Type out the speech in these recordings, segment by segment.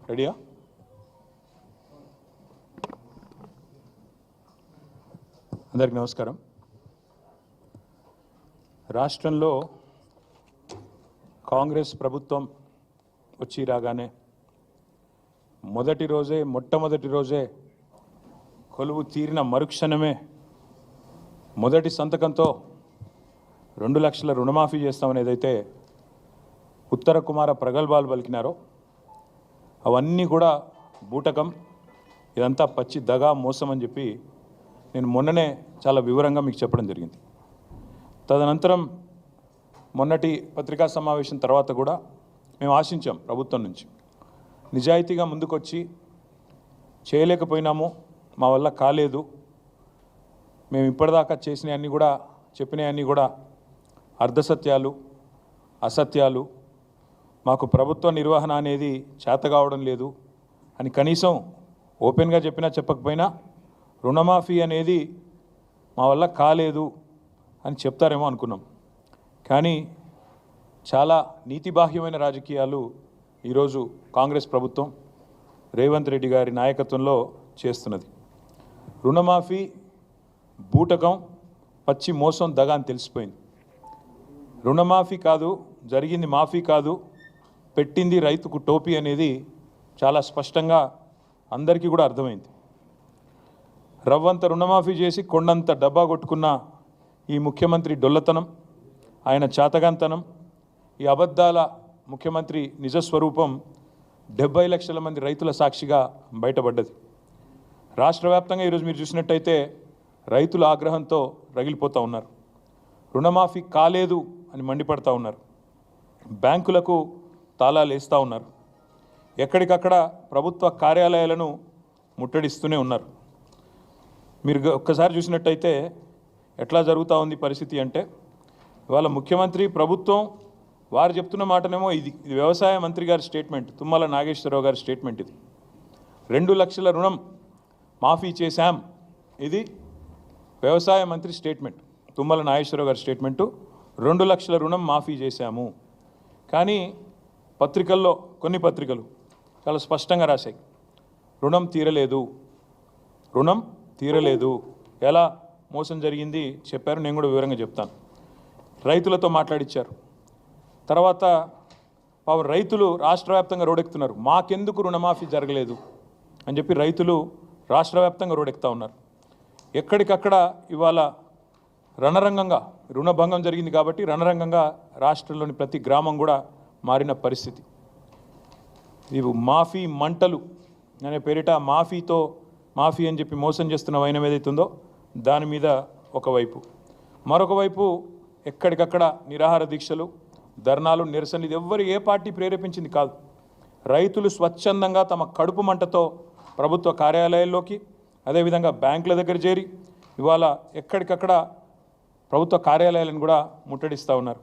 రెడీయా? అందరికీ నమస్కారం. రాష్ట్రంలో కాంగ్రెస్ ప్రభుత్వం వచ్చి రాగానే మొట్టమొదటి రోజే కొలువు తీరిన మరుక్షణమే మొదటి సంతకంతో 2 లక్షల రుణమాఫీ చేస్తామనేదైతే ఉత్తర కుమార ప్రగల్భాలు పలికినారో అవన్నీ కూడా బూటకం, ఇదంతా పచ్చి దగా మోసం అని చెప్పి నేను మొన్ననే చాలా వివరంగా మీకు చెప్పడం జరిగింది. తదనంతరం మొన్నటి పత్రికా సమావేశం తర్వాత కూడా మేము ఆశించాం ప్రభుత్వం నుంచి నిజాయితీగా ముందుకొచ్చి చేయలేకపోయినాము, మా వల్ల కాలేదు, మేము ఇప్పటిదాకా చేసినవన్నీ కూడా చెప్పినవన్నీ కూడా అర్ధసత్యాలు, అసత్యాలు, మాకు ప్రభుత్వ నిర్వహణ అనేది చేత కావడం లేదు అని కనీసం ఓపెన్గా చెప్పినా చెప్పకపోయినా రుణమాఫీ అనేది మా వల్ల కాలేదు అని చెప్తారేమో అనుకున్నాం. కానీ చాలా నీతిబాహ్యమైన రాజకీయాలు ఈరోజు కాంగ్రెస్ ప్రభుత్వం రేవంత్ రెడ్డి గారి నాయకత్వంలో చేస్తున్నది. రుణమాఫీ బూటకం, పచ్చి మోసం, దగా అని తెలిసిపోయింది. రుణమాఫీ కాదు, జరిగింది మాఫీ కాదు, పెట్టింది రైతుకు టోపీ అనేది చాలా స్పష్టంగా అందరికీ కూడా అర్థమైంది. రవ్వంత రుణమాఫీ చేసి కొండంత డబ్బా కొట్టుకున్న ఈ ముఖ్యమంత్రి డొల్లతనం, ఆయన చాతగాంతనం, ఈ అబద్ధాల ముఖ్యమంత్రి నిజస్వరూపం 70 లక్షల మంది రైతుల సాక్షిగా బయటపడ్డది. రాష్ట్ర వ్యాప్తంగా ఈరోజు మీరు చూసినట్టయితే రైతుల ఆగ్రహంతో రగిలిపోతూ ఉన్నారు. రుణమాఫీ కాలేదు అని మండిపడతా ఉన్నారు. బ్యాంకులకు తాళాలు వేస్తూ ఉన్నారు. ఎక్కడికక్కడ ప్రభుత్వ కార్యాలయాలను ముట్టడిస్తూనే ఉన్నారు. మీరు ఒక్కసారి చూసినట్టయితే ఎట్లా జరుగుతూ ఉంది పరిస్థితి అంటే, ఇవాళ ముఖ్యమంత్రి ప్రభుత్వం వారు చెప్తున్న మాటనేమో ఇది వ్యవసాయ మంత్రి గారి స్టేట్మెంట్, తుమ్మల నాగేశ్వరరావు గారి స్టేట్మెంట్. ఇది 2 లక్షల రుణం మాఫీ చేశాం, ఇది వ్యవసాయ మంత్రి స్టేట్మెంట్, తుమ్మల నాగేశ్వరరావు గారి స్టేట్మెంటు. 2 లక్షల రుణం మాఫీ చేశాము. కానీ పత్రికల్లో కొన్ని పత్రికలు చాలా స్పష్టంగా రాశాయి, రుణం తీరలేదు. ఎలా మోసం జరిగింది చెప్పారు, నేను కూడా వివరంగా చెప్తాను. రైతులతో మాట్లాడిచ్చారు. తర్వాత రైతులు రాష్ట్ర వ్యాప్తంగా రోడెక్కుతున్నారు, మాకెందుకు రుణమాఫీ జరగలేదు అని చెప్పి రైతులు రాష్ట్ర వ్యాప్తంగా రోడెక్కుతూ ఉన్నారు. ఎక్కడికక్కడ ఇవాళ రణరంగంగా రుణభంగం జరిగింది కాబట్టి రణరంగంగా రాష్ట్రంలోని ప్రతి గ్రామం కూడా మారిన పరిస్థితి. ఇవి మాఫీ మంటలు అనే పేరిట మాఫీ అని చెప్పి మోసం చేస్తున్న వైనం ఏదైతుందో దాని మీద ఒకవైపు, మరొక వైపు ఎక్కడికక్కడ నిరాహార దీక్షలు, ధర్నాలు, నిరసనలు. ఇది ఏ పార్టీ ప్రేరేపించింది కాదు. రైతులు స్వచ్ఛందంగా తమ కడుపు మంటతో ప్రభుత్వ కార్యాలయాల్లోకి, అదేవిధంగా బ్యాంకుల దగ్గర చేరి ఇవాళ ఎక్కడికక్కడ ప్రభుత్వ కార్యాలయాలను కూడా ముట్టడిస్తూ ఉన్నారు.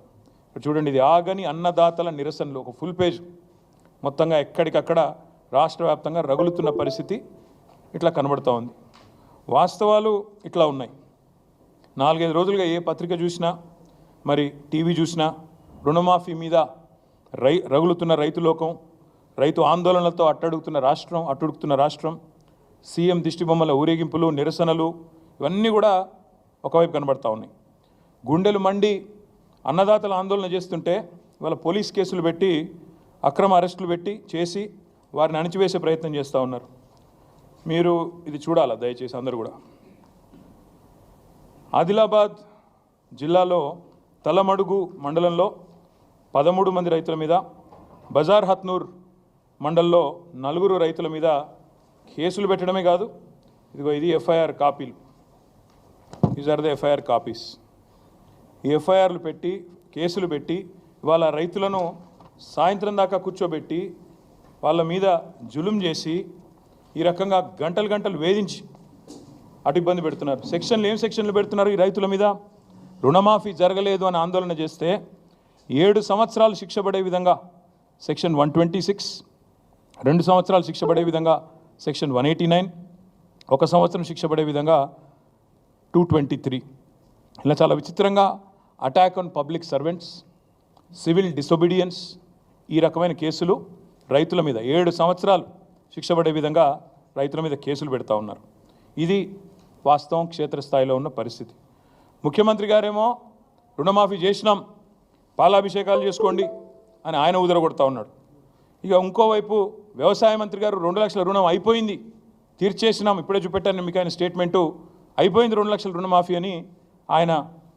చూడండి, ఇది ఆగని అన్నదాతల నిరసనలు, ఒక ఫుల్ పేజ్ మొత్తంగా ఎక్కడికక్కడ రాష్ట్ర వ్యాప్తంగా రగులుతున్న పరిస్థితి ఇట్లా కనబడుతూ ఉంది. వాస్తవాలు ఇట్లా ఉన్నాయి. 4-5 రోజులుగా ఏ పత్రిక చూసినా, మరి టీవీ చూసినా రుణమాఫీ మీద రగులుతున్న రైతు లోకం, రైతు ఆందోళనలతో అట్టుడుకుతున్న రాష్ట్రం, సీఎం దిష్టిబొమ్మల ఊరేగింపులు, నిరసనలు, ఇవన్నీ కూడా ఒకవైపు కనబడతా ఉన్నాయి. గుండెలు మండి అన్నదాతల ఆందోళన చేస్తుంటే ఇవాళ పోలీస్ కేసులు పెట్టి, అక్రమ అరెస్టులు పెట్టి చేసి వారిని అణిచివేసే ప్రయత్నం చేస్తూ ఉన్నారు. మీరు ఇది చూడాలా దయచేసి అందరూ కూడా. ఆదిలాబాద్ జిల్లాలో తలమడుగు మండలంలో 13 మంది రైతుల మీద, బజార్ హత్నూర్ మండల్లో 4 రైతుల మీద కేసులు పెట్టడమే కాదు, ఇది ఎఫ్ఐఆర్ కాపీలు, these are the FIR copies. ఈ ఎఫ్ఐఆర్లు పెట్టి, కేసులు పెట్టి ఇవాళ రైతులను సాయంత్రం దాకా కూర్చోబెట్టి వాళ్ళ మీద జులుం చేసి ఈ రకంగా గంటలు వేధించి అటు ఇబ్బంది పెడుతున్నారు. ఏం సెక్షన్లు పెడుతున్నారు ఈ రైతుల మీద? రుణమాఫీ జరగలేదు అని ఆందోళన చేస్తే 7 సంవత్సరాలు శిక్ష పడే విధంగా సెక్షన్ 126, 2 సంవత్సరాలు శిక్ష పడే విధంగా సెక్షన్ 189, 1 సంవత్సరం శిక్ష పడే విధంగా 223. ఇలా చాలా విచిత్రంగా attack on public servants, civil disobedience, ఈ రకమైన కేసులు రైతుల మీద 7 సంవత్సరాలు శిక్ష పడే విధంగా రైతుల మీద కేసులు పెడతా ఉన్నారు. ఇది వాస్తవం, క్షేత్రస్థాయిలో ఉన్న పరిస్థితి. ముఖ్యమంత్రి గారేమో రుణమాఫీ చేసినాం, పాలాభిషేకాలు చేసుకోండి అని ఆయన ఉదరగొడతా ఉన్నాడు. ఇక ఇంకోవైపు వ్యవసాయ మంత్రి గారు 2 లక్షల రుణం అయిపోయింది, తీర్చేసినాం, ఇప్పుడే చూపెట్టాను మీకు ఆయన స్టేట్మెంటు, అయిపోయింది 2 లక్షల రుణమాఫీ అని ఆయన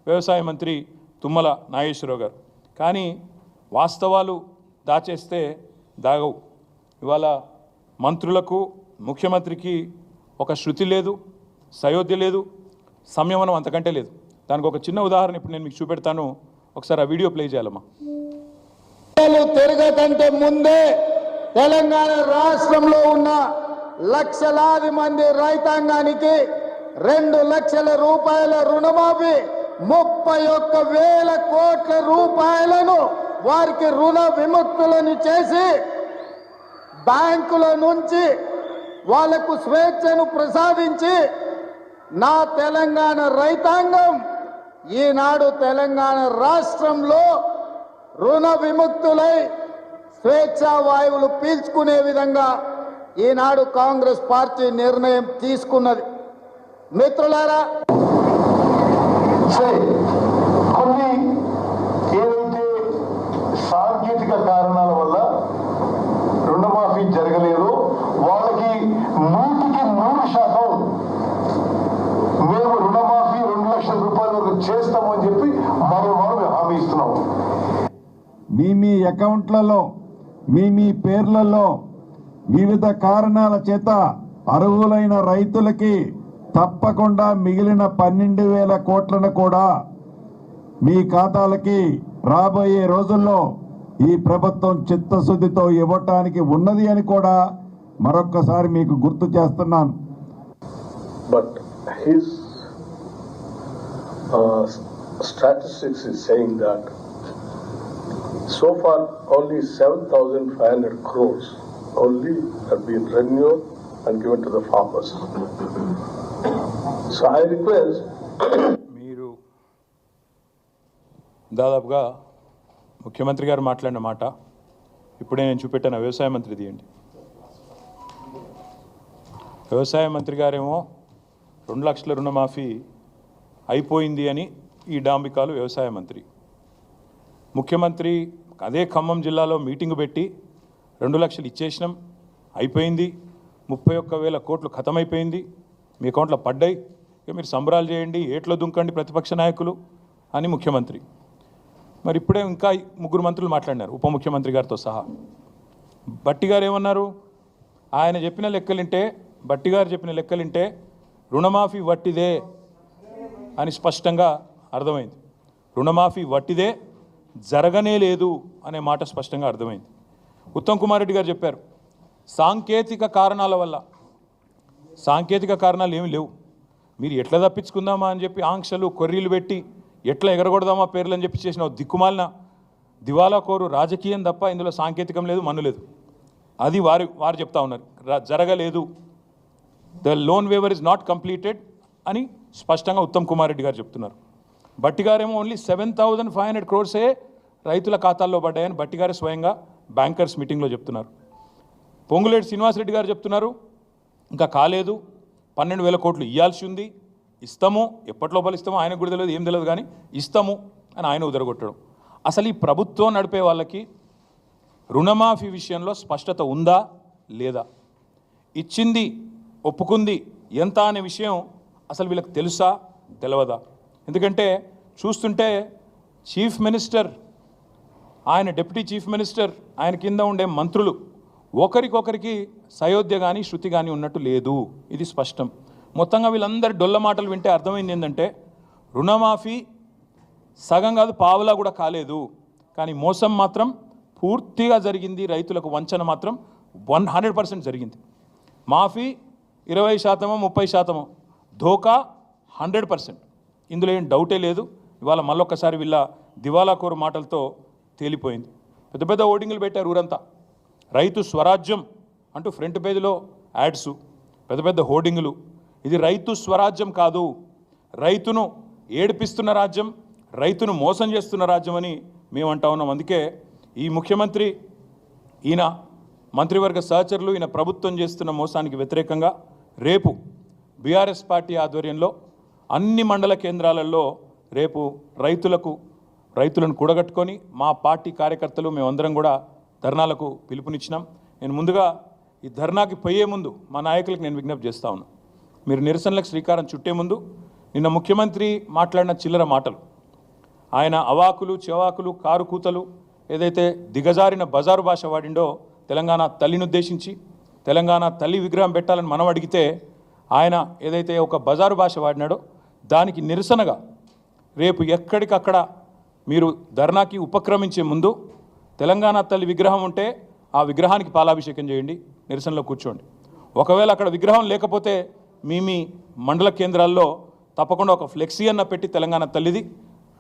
వ్యవసాయ మంత్రి తుమ్మల నాగేశ్వరరావు గారు. కానీ వాస్తవాలు దాచేస్తే దాగవు. ఇవాళ మంత్రులకు ముఖ్యమంత్రికి ఒక శృతి లేదు, సయోధ్య లేదు, సంయమనం అంతకంటే లేదు. దానికి ఒక చిన్న ఉదాహరణ ఇప్పుడు నేను మీకు చూపెడతాను, ఒకసారి ఆ వీడియో ప్లే చేయాలమ్మా. తిరగకంటే ముందే తెలంగాణ రాష్ట్రంలో ఉన్న లక్షలాది మంది రైతాంగానికి 2 లక్షల రూపాయల రుణమాఫీ, 31,000 కోట్ల రూపాయలను వారికి రుణ విముక్తులను చేసి బ్యాంకుల నుంచి వాళ్లకు స్వేచ్ఛను ప్రసాదించి నా తెలంగాణ రైతాంగం ఈనాడు తెలంగాణ రాష్ట్రంలో రుణ విముక్తులై స్వేచ్ఛా వాయువులు పీల్చుకునే విధంగా ఈనాడు కాంగ్రెస్ పార్టీ నిర్ణయం తీసుకున్నది. మిత్రులారా, కొన్ని ఏదైతే సాంకేతిక కారణాల వల్ల రుణమాఫీ జరగలేదు, వాళ్ళకి 100% మేము రుణమాఫీ 2 లక్షల రూపాయల వరకు చేస్తామని చెప్పి మనం హామీ ఇస్తున్నాము. మీ అకౌంట్లలో మీ పేర్లలో వివిధ కారణాల చేత అర్హులైన రైతులకి తప్పకుండా మిగిలిన 12,000 కోట్లను కూడా మీ ఖాతాలకి రాబోయే రోజుల్లో ఈ ప్రభుత్వం చిత్తశుద్ధితో ఇవ్వటానికి ఉన్నది అని కూడా మరొక్కసారి మీకు గుర్తు చేస్తున్నాను. But his statistics is saying that so far only 7,500 crores only have been renewed and given to the farmers. So I request మీరు దాదాపుగా ముఖ్యమంత్రి గారు మాట్లాడిన మాట ఇప్పుడే నేను చూపెట్టాను. వ్యవసాయ మంత్రి తీయండి. వ్యవసాయ మంత్రి గారేమో 2 లక్షల రుణమాఫీ అయిపోయింది అని ఈ డాంబికాలు వ్యవసాయ మంత్రి. ముఖ్యమంత్రి అదే ఖమ్మం జిల్లాలో మీటింగ్ పెట్టి 2 లక్షలు ఇచ్చేసినాం, అయిపోయింది, 31,000 కోట్లు ఖతమైపోయింది, మీ అకౌంట్లో పడ్డాయి, ఇక మీరు సంబరాలు చేయండి, ఏట్లో దుంకండి ప్రతిపక్ష నాయకులు అని ముఖ్యమంత్రి. మరి ఇప్పుడే ఇంకా 3 మంత్రులు మాట్లాడినారు, ఉప ముఖ్యమంత్రి గారితో సహా. బట్టి గారు ఏమన్నారు? ఆయన చెప్పిన లెక్కలింటే, బట్టి గారు చెప్పిన లెక్కలింటే రుణమాఫీ వట్టిదే అని స్పష్టంగా అర్థమైంది. రుణమాఫీ వట్టిదే, జరగనే లేదు అనే మాట స్పష్టంగా అర్థమైంది. ఉత్తమ్ కుమార్ రెడ్డి గారు చెప్పారు సాంకేతిక కారణాల వల్ల. సాంకేతిక కారణాలు ఏమి లేవు, మీరు ఎట్లా తప్పించుకుందామా అని చెప్పి ఆంక్షలు కొర్రీలు పెట్టి ఎట్లా ఎగరగొడదామా పేర్లు అని చెప్పి చేసిన దిక్కుమాలిన దివాలా కోరు రాజకీయం తప్ప ఇందులో సాంకేతికం లేదు, మన్ను లేదు. అది వారు చెప్తా ఉన్నారు, జరగలేదు, the loan waiver is not completed అని స్పష్టంగా ఉత్తమ్ కుమార్ రెడ్డి గారు చెప్తున్నారు. బట్టి గారేమో ఓన్లీ 7,500 క్రోర్సే రైతుల ఖాతాల్లో పడ్డాయని బట్టి గారే స్వయంగా బ్యాంకర్స్ మీటింగ్లో చెప్తున్నారు. పొంగులేటి శ్రీనివాసరెడ్డి గారు చెప్తున్నారు ఇంకా కాలేదు, 12,000 కోట్లు ఇవ్వాల్సి ఉంది, ఇస్తాము, ఎప్పటిలోపల ఇస్తామో ఆయనకు కూడా తెలియదు, ఏం తెలియదు, కానీ ఇస్తాము అని ఆయన ఉదరగొట్టడం. అసలు ఈ ప్రభుత్వం నడిపే వాళ్ళకి రుణమాఫీ విషయంలో స్పష్టత ఉందా లేదా? ఇచ్చింది ఒప్పుకుంది ఎంత అనే విషయం అసలు వీళ్ళకి తెలుసా తెలియదా? ఎందుకంటే చూస్తుంటే చీఫ్ మినిస్టర్, ఆయన డిప్యూటీ చీఫ్ మినిస్టర్, ఆయన కింద ఉండే మంత్రులు ఒకరికొకరికి సయోధ్య కానీ శృతి కానీ ఉన్నట్టు లేదు, ఇది స్పష్టం. మొత్తంగా వీళ్ళందరి డొల్ల మాటలు వింటే అర్థమైంది ఏంటంటే రుణమాఫీ సగం కాదు పావులా కూడా కాలేదు, కానీ మోసం మాత్రం పూర్తిగా జరిగింది, రైతులకు వంచన మాత్రం 100% జరిగింది. మాఫీ 20%, 30%, ధోకా 100%. ఇందులో ఏం డౌటే లేదు. ఇవాళ మళ్ళొక్కసారి వీళ్ళ దివాలా కోరు మాటలతో తేలిపోయింది. పెద్ద పెద్ద ఓటింగ్లు పెట్టారు ఊరంతా, రైతు స్వరాజ్యం అంటూ ఫ్రంట్ పేజీలో యాడ్స్, పెద్ద పెద్ద హోర్డింగులు. ఇది రైతు స్వరాజ్యం కాదు, రైతును ఏడిపిస్తున్న రాజ్యం, రైతును మోసం చేస్తున్న రాజ్యం అని మేము అంటా ఉన్నాం. అందుకే ఈ ముఖ్యమంత్రి ఈయన మంత్రివర్గ సహచరులు ఈయన ప్రభుత్వం చేస్తున్న మోసానికి వ్యతిరేకంగా రేపు బీఆర్ఎస్ పార్టీ ఆధ్వర్యంలో అన్ని మండల కేంద్రాలలో రేపు రైతులను కూడగట్టుకొని మా పార్టీ కార్యకర్తలు మేమందరం కూడా ధర్నాలకు పిలుపునిచ్చినాం. నేను ముందుగా ఈ ధర్నాకి పోయే ముందు మా నాయకులకు నేను విజ్ఞప్తి చేస్తా ఉన్నా, మీరు నిరసనలకు శ్రీకారం చుట్టే ముందు నిన్న ముఖ్యమంత్రి మాట్లాడిన చిల్లర మాటలు, ఆయన అవాకులు చెవాకులు కారు కూతలు ఏదైతే దిగజారిన బజారు భాష వాడిండో తెలంగాణ తల్లిని ఉద్దేశించి తెలంగాణ తల్లి విగ్రహం పెట్టాలని మనం అడిగితే ఆయన ఏదైతే ఒక బజారు భాష వాడినాడో దానికి నిరసనగా రేపు ఎక్కడికక్కడ మీరు ధర్నాకి ఉపక్రమించే ముందు తెలంగాణ తల్లి విగ్రహం ఉంటే ఆ విగ్రహానికి పాలాభిషేకం చేయండి, నిరసనలో కూర్చోండి. ఒకవేళ అక్కడ విగ్రహం లేకపోతే మీ మండల కేంద్రాల్లో తప్పకుండా ఒక ఫ్లెక్సీ అన్న పెట్టి తెలంగాణ తల్లిది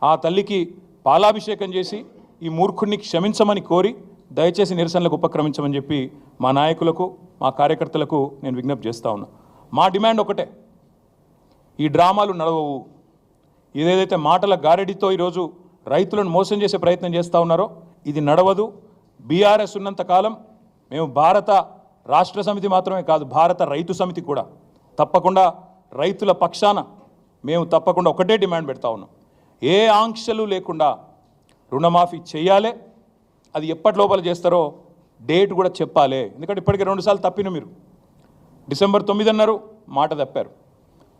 ఆ తల్లికి పాలాభిషేకం చేసి ఈ మూర్ఖుడిని క్షమించమని కోరి దయచేసి నిరసనలకు ఉపక్రమించమని చెప్పి మా నాయకులకు మా కార్యకర్తలకు నేను విజ్ఞప్తి చేస్తూ ఉన్నా. మా డిమాండ్ ఒకటే, ఈ డ్రామాలు నడవవు. ఇదేదైతే మాటల గారెడితో ఈరోజు రైతులను మోసం చేసే ప్రయత్నం చేస్తూ ఉన్నారో ఇది నడవదు. బీఆర్ఎస్ ఉన్నంత కాలం మేము భారత రాష్ట్ర సమితి మాత్రమే కాదు, భారత రైతు సమితి కూడా తప్పకుండా రైతుల పక్షాన మేము తప్పకుండా ఒకటే డిమాండ్ పెడతా ఉన్నాం, ఏ ఆంక్షలు లేకుండా రుణమాఫీ చేయాలి. అది ఎప్పటి లోపల చేస్తారో డేట్ కూడా చెప్పాలి. ఎందుకంటే ఇప్పటికే 2 సార్లు తప్పిన మీరు. డిసెంబర్ 9 అన్నారు, మాట తప్పారు.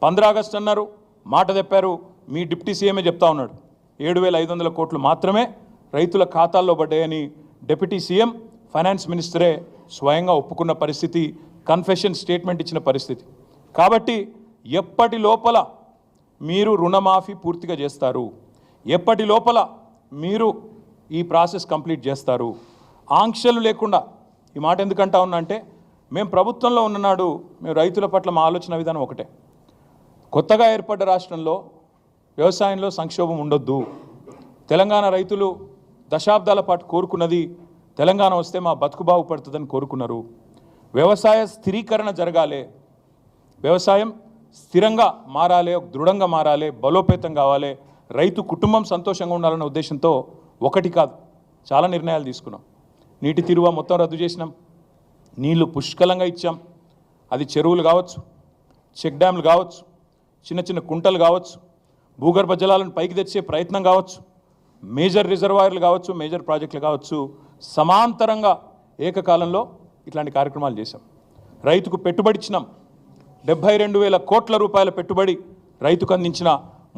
15 ఆగస్టు అన్నారు, మాట తప్పారు. మీ డిప్యూటీ సీఎంఏ చెప్తా ఉన్నాడు 7,500 కోట్లు మాత్రమే రైతుల ఖాతాల్లో పడ్డాయని డిప్యూటీ సీఎం ఫైనాన్స్ మినిస్టరే స్వయంగా ఒప్పుకున్న పరిస్థితి, కన్ఫెషన్ స్టేట్మెంట్ ఇచ్చిన పరిస్థితి. కాబట్టి ఎప్పటి లోపల మీరు రుణమాఫీ పూర్తిగా చేస్తారు, ఎప్పటి లోపల మీరు ఈ ప్రాసెస్ కంప్లీట్ చేస్తారు, ఆంక్షలు లేకుండా. ఈ మాట ఎందుకంటా ఉన్నా అంటే మేము ప్రభుత్వంలో ఉన్ననాడు మేము రైతుల పట్ల మా ఆలోచన విధానం ఒకటే, కొత్తగా ఏర్పడ్డ రాష్ట్రంలో వ్యవసాయంలో సంక్షోభం ఉండొద్దు. తెలంగాణ రైతులు దశాబ్దాల పాటు కోరుకున్నది తెలంగాణ వస్తే మా బతుకు బాగుపడుతుందని కోరుకున్నారు. వ్యవసాయ స్థిరీకరణ జరగాలి, వ్యవసాయం స్థిరంగా మారాలి, దృఢంగా మారాలి, బలోపేతం కావాలి, రైతు కుటుంబం సంతోషంగా ఉండాలన్న ఉద్దేశంతో ఒకటి కాదు చాలా నిర్ణయాలు తీసుకున్నాం. నీటి తీరువ మొత్తం రద్దు చేసినాం, నీళ్లు పుష్కలంగా ఇచ్చాం. అది చెరువులు కావచ్చు, చెక్ డ్యామ్లు కావచ్చు, చిన్న చిన్న కుంటలు కావచ్చు, భూగర్భ జలాలను పైకి తెచ్చే ప్రయత్నం కావచ్చు, మేజర్ రిజర్వాయర్లు కావచ్చు, మేజర్ ప్రాజెక్టులు కావచ్చు, సమాంతరంగా ఏకకాలంలో ఇట్లాంటి కార్యక్రమాలు చేశాం. రైతుకు పెట్టుబడి ఇచ్చినాం. 72,000 కోట్ల రూపాయల పెట్టుబడి రైతుకు అందించిన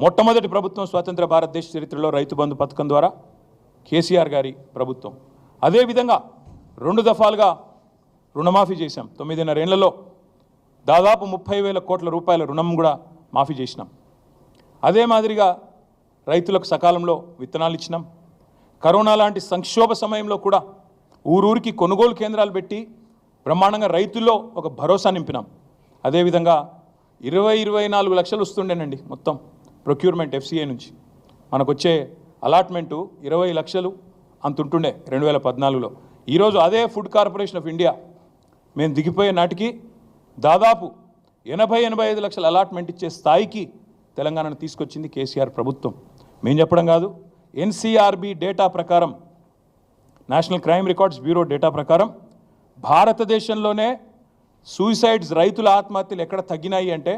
మొట్టమొదటి ప్రభుత్వం స్వతంత్ర భారతదేశ చరిత్రలో రైతు బంధు పథకం ద్వారా కేసీఆర్ గారి ప్రభుత్వం. అదేవిధంగా 2 దఫాలుగా రుణమాఫీ చేశాం. 9.5 ఏళ్లలో దాదాపు 30,000 కోట్ల రూపాయల రుణం కూడా మాఫీ చేసినాం. అదే మాదిరిగా రైతులకు సకాలంలో విత్తనాలు ఇచ్చినాం. కరోనా లాంటి సంక్షోభ సమయంలో కూడా ఊరూరికి కొనుగోలు కేంద్రాలు పెట్టి బ్రహ్మాండంగా రైతుల్లో ఒక భరోసా నింపినాం. అదేవిధంగా 24 లక్షలు వస్తుండేనండి మొత్తం ప్రొక్యూర్మెంట్ FCA నుంచి. మనకు వచ్చే అలాట్మెంటు 20 లక్షలు అంత ఉంటుండే 2014లో. ఈరోజు అదే ఫుడ్ కార్పొరేషన్ ఆఫ్ ఇండియా మేము దిగిపోయే నాటికి దాదాపు 80-85 లక్షల అలాట్మెంట్ ఇచ్చే స్థాయికి తెలంగాణను తీసుకొచ్చింది కేసీఆర్ ప్రభుత్వం. మేము చెప్పడం కాదు, NCRB డేటా ప్రకారం, national crime records bureau data ప్రకారం భారతదేశంలోనే సూసైడ్స్, రైతుల ఆత్మహత్యలు ఎక్కడ తగ్గినాయి అంటే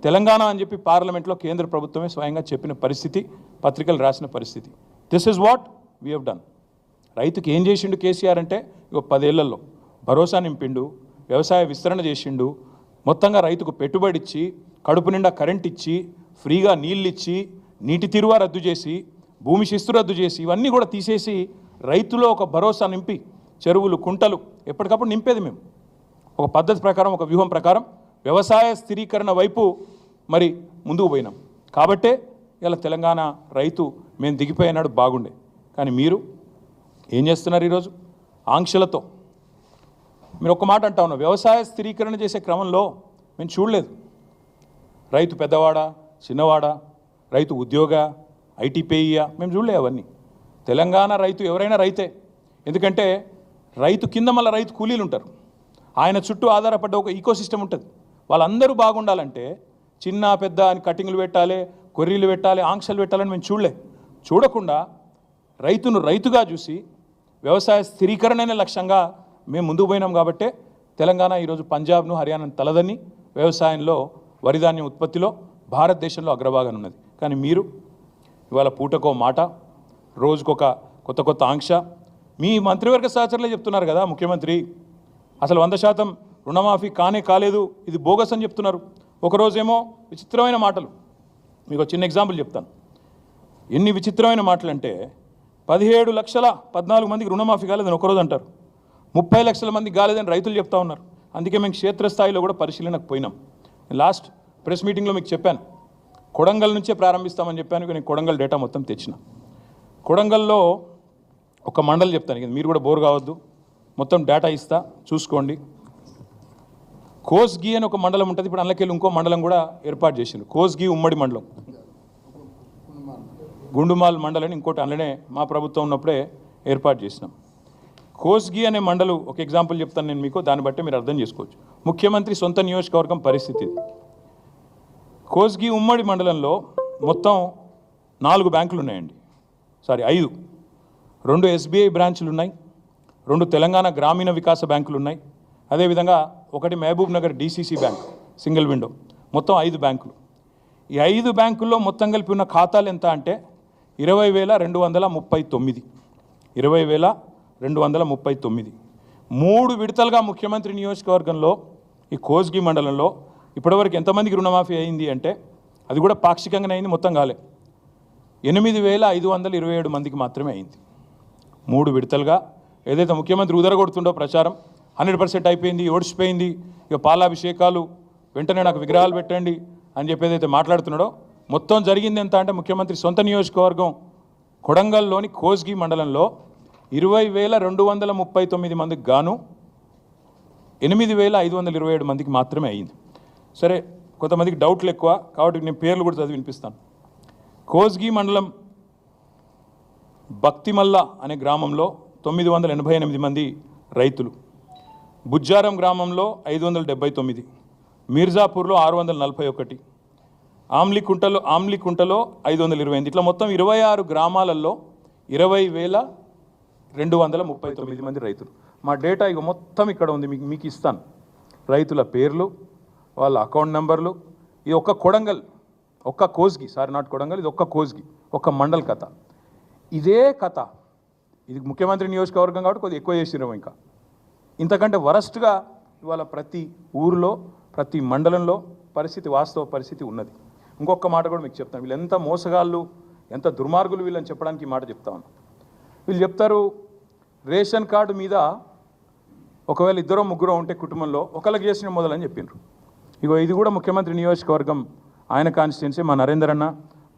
తెలంగాణ అని చెప్పి పార్లమెంట్లో కేంద్ర ప్రభుత్వమే స్వయంగా చెప్పిన పరిస్థితి, పత్రికలు రాసిన పరిస్థితి. This is what we have done. రైతుకి ఏం చేసిండు కేసీఆర్ అంటే 10 ఏళ్లలో భరోసా నింపిండు, వ్యవసాయ విస్తరణ చేసిండు, మొత్తంగా రైతుకు పెట్టుబడి ఇచ్చి, కడుపు నిండా కరెంట్ ఇచ్చి, ఫ్రీగా నీళ్ళు ఇచ్చి, నీటి తీరువ రద్దు చేసి, భూమి శిస్తు రద్దు చేసి, ఇవన్నీ కూడా తీసేసి రైతులో ఒక భరోసా నింపి, చెరువులు కుంటలు ఎప్పటికప్పుడు నింపేది మేము ఒక పద్ధతి ప్రకారం, ఒక వ్యూహం ప్రకారం వ్యవసాయ స్థిరీకరణ వైపు మరి ముందుకు పోయినాం. కాబట్టే ఇలా తెలంగాణ రైతు మేము దిగిపోయినాడు బాగుండే. కానీ మీరు ఏం చేస్తున్నారు ఈరోజు? ఆంక్షలతో. మీరు ఒక మాట అంటా ఉన్నారు, వ్యవసాయ స్థిరీకరణ చేసే క్రమంలో మేము చూడలేదు. రైతు పెద్దవాడా, చిన్నవాడా, రైతు ఉద్యోగ, ITPEయా, మేము చూడలేదు అవన్నీ. తెలంగాణ రైతు ఎవరైనా రైతే. ఎందుకంటే రైతు కింద మళ్ళీ రైతు కూలీలు ఉంటారు, ఆయన చుట్టూ ఆధారపడ్డ ఒక ఈకోసిస్టమ్ ఉంటుంది. వాళ్ళందరూ బాగుండాలంటే చిన్న పెద్ద అని కటింగ్లు పెట్టాలి, కొర్రీలు పెట్టాలి, ఆంక్షలు పెట్టాలని మేము చూడకుండా రైతును రైతుగా చూసి వ్యవసాయ స్థిరీకరణనే లక్ష్యంగా మేము ముందుకు పోయినాం కాబట్టే తెలంగాణ ఈరోజు పంజాబ్ను హర్యానాను తలదని వ్యవసాయంలో వరిధాన్యం ఉత్పత్తిలో భారతదేశంలో అగ్రభాగం ఉన్నది. కానీ మీరు ఇవాళ పూటకో మాట, రోజుకొక కొత్త కొత్త ఆంక్ష. మీ మంత్రివర్గ సహచరులే చెప్తున్నారు కదా ముఖ్యమంత్రి, అసలు 100% రుణమాఫీ కాలేదు, ఇది బోగస్ అని చెప్తున్నారు. ఒకరోజేమో విచిత్రమైన మాటలు. మీకు ఒక చిన్న ఎగ్జాంపుల్ చెప్తాను. ఎన్ని విచిత్రమైన మాటలు అంటే 17,14 మందికి రుణమాఫీ కాలేదని ఒకరోజు అంటారు, 30 లక్షల మందికి కాలేదని రైతులు చెప్తా ఉన్నారు. అందుకే మేము క్షేత్రస్థాయిలో కూడా పరిశీలనకు పోయినాం. లాస్ట్ ప్రెస్ మీటింగ్లో మీకు చెప్పాను, కొడంగల్ నుంచే ప్రారంభిస్తామని చెప్పాను. నేను కొడంగల్ డేటా మొత్తం తెచ్చిన. కొడంగల్లో ఒక మండలి చెప్తాను, మీరు కూడా బోర్ కావద్దు, మొత్తం డేటా ఇస్తా చూసుకోండి. కోస్గి అని ఒక మండలం ఉంటుంది, ఇప్పుడు అందులోకెళ్ళి ఇంకో మండలం కూడా ఏర్పాటు చేసింది. కోస్గి ఉమ్మడి మండలం, గుండుమాల్ మండలని ఇంకోటి అందులోనే మా ప్రభుత్వం ఉన్నప్పుడే ఏర్పాటు చేసినాం. కోస్గి అనే మండలు ఒక ఎగ్జాంపుల్ చెప్తాను నేను మీకు, దాన్ని బట్టి మీరు అర్థం చేసుకోవచ్చు. ముఖ్యమంత్రి సొంత నియోజకవర్గం పరిస్థితి. కోస్గి ఉమ్మడి మండలంలో మొత్తం 4 బ్యాంకులు ఉన్నాయండి, 5. 2 SBI బ్రాంచ్లు ఉన్నాయి, 2 తెలంగాణ గ్రామీణ వికాస బ్యాంకులు ఉన్నాయి, అదేవిధంగా 1 Mahbubnagar DCC bank single window, మొత్తం 5 బ్యాంకులు. ఈ 5 బ్యాంకుల్లో మొత్తం కలిపి ఉన్న ఖాతాలు ఎంత అంటే 20,239. 20,239. 3 విడతలుగా ముఖ్యమంత్రి నియోజకవర్గంలో ఈ కోస్గి మండలంలో ఇప్పటివరకు ఎంతమందికి రుణమాఫీ అయింది అంటే, అది కూడా పాక్షికంగానే అయింది, మొత్తం కాలే. 8,527 మందికి మాత్రమే అయింది. 3 విడతలుగా. ఏదైతే ముఖ్యమంత్రి ఉదరగొడుతుండో ప్రచారం 100% అయిపోయింది, ఓడిచిపోయింది, ఇక పాలాభిషేకాలు, వెంటనే నాకు విగ్రహాలు పెట్టండి అని చెప్పి ఏదైతే మాట్లాడుతున్నాడో, మొత్తం జరిగింది ఎంత అంటే ముఖ్యమంత్రి సొంత నియోజకవర్గం కొడంగల్లోని కోస్గి మండలంలో 20,239 మందికి గాను 8,527 మందికి మాత్రమే అయింది. సరే, కొంతమందికి డౌట్లు ఎక్కువ కాబట్టి నేను పేర్లు కూడా చదివి వినిపిస్తాను. కోస్గి మండలం భక్తిమల్ల అనే గ్రామంలో 988 మంది రైతులు, బుజ్జారం గ్రామంలో 579, మీర్జాపూర్లో 641, ఆమ్లికుంటలో 528, ఇట్లా మొత్తం 26 గ్రామాలలో 20,239 మంది రైతులు. మా డేటా ఇక మొత్తం ఇక్కడ ఉంది, మీకు ఇస్తాను. రైతుల పేర్లు, వాళ్ళ అకౌంట్ నెంబర్లు. ఇది ఒక్క కొడంగల్, ఒక్క కోస్గి, నాట్ కొడంగల్, ఇది ఒక్క కోస్గి, ఒక్క మండల్ కథ. ఇదే కథ, ఇది ముఖ్యమంత్రి నియోజకవర్గం కాబట్టి కొద్దిగా ఎక్కువ చేసినాము. ఇంకా ఇంతకంటే వరస్ట్గా ఇవాళ ప్రతి ఊరిలో, ప్రతి మండలంలో పరిస్థితి, వాస్తవ పరిస్థితి ఉన్నది. ఇంకొక మాట కూడా మీకు చెప్తాను, వీళ్ళు ఎంత మోసగాళ్ళు, ఎంత దుర్మార్గులు వీళ్ళని చెప్పడానికి ఈ మాట చెప్తా ఉన్నాను. వీళ్ళు చెప్తారు, రేషన్ కార్డు మీద ఒకవేళ 2-3 ఉంటే కుటుంబంలో ఒకళ్ళకి చేసిన మొదలని చెప్పిండ్రు. ఇగో ఇది కూడా ముఖ్యమంత్రి నియోజకవర్గం, ఆయన కాన్స్టిట్యున్సీ. మా నరేందర్ అన్న,